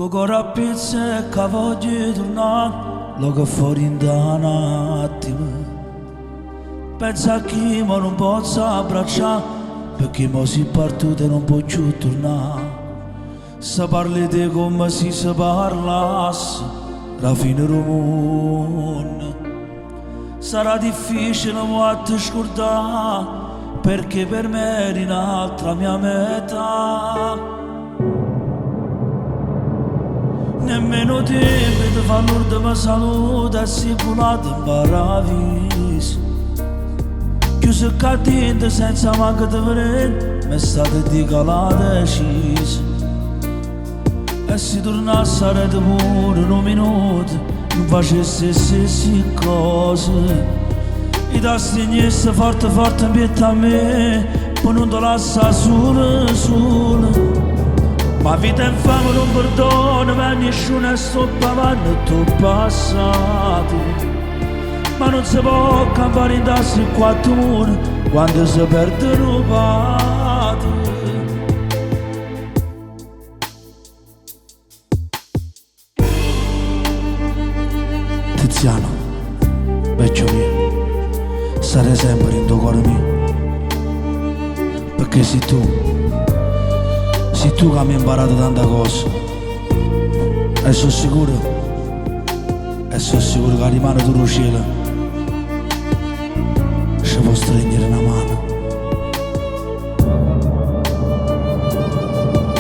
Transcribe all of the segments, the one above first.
Cocora pizza che voglio tornare, lo che fuori in un attimo. Pensa che ma non posso abbracciare, perché mo si partito e non può più tornare. Se parli di come si parlasse, la fine del mondo. Sarà difficile ma ti scordare, perché per me eri un'altra mia metà. Nemmeno tempo di far l'ultima saluta, si culato in paradiso. Chiuso cadente senza manca di vrede, mi è stata di calata decisa. E se tornasse a rete pure un minuto, non facesse le stesse cose. I tasti niente forte forte in pietà a me, poi non ti lascia solo. Ma vita infame non perdona, ma nessuno sto pavando tuo passato. Ma non si può campare in tassi quattro muri quando si perdono pati. Tiziano, vecchio mio, sarai sempre in tuo cuore mio, perché sei tu che mi hai imparato tante cose. E sono sicuro che la rimane tu cielo ci può stringere una mano.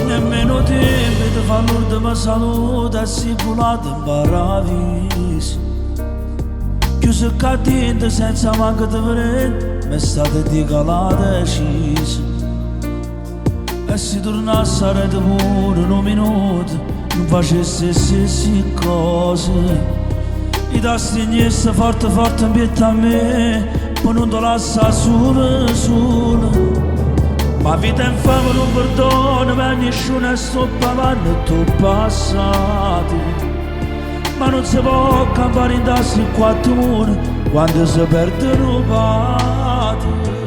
Nemmeno tempo di far l'ultima saluta, si culato in paradiso. Chiuso cadente senza manca di vrede, mi è stata di calata decisa. E se tornasse a rete pure un minuto, non facesse le stesse cose. I tasti niente forte forte in pietà a me, poi non ti lascia solo. Ma vita infame non perdona, ma nessuno sto pavando tuo passato. Ma non si può campare in tassi quattro muri quando si perdono pati.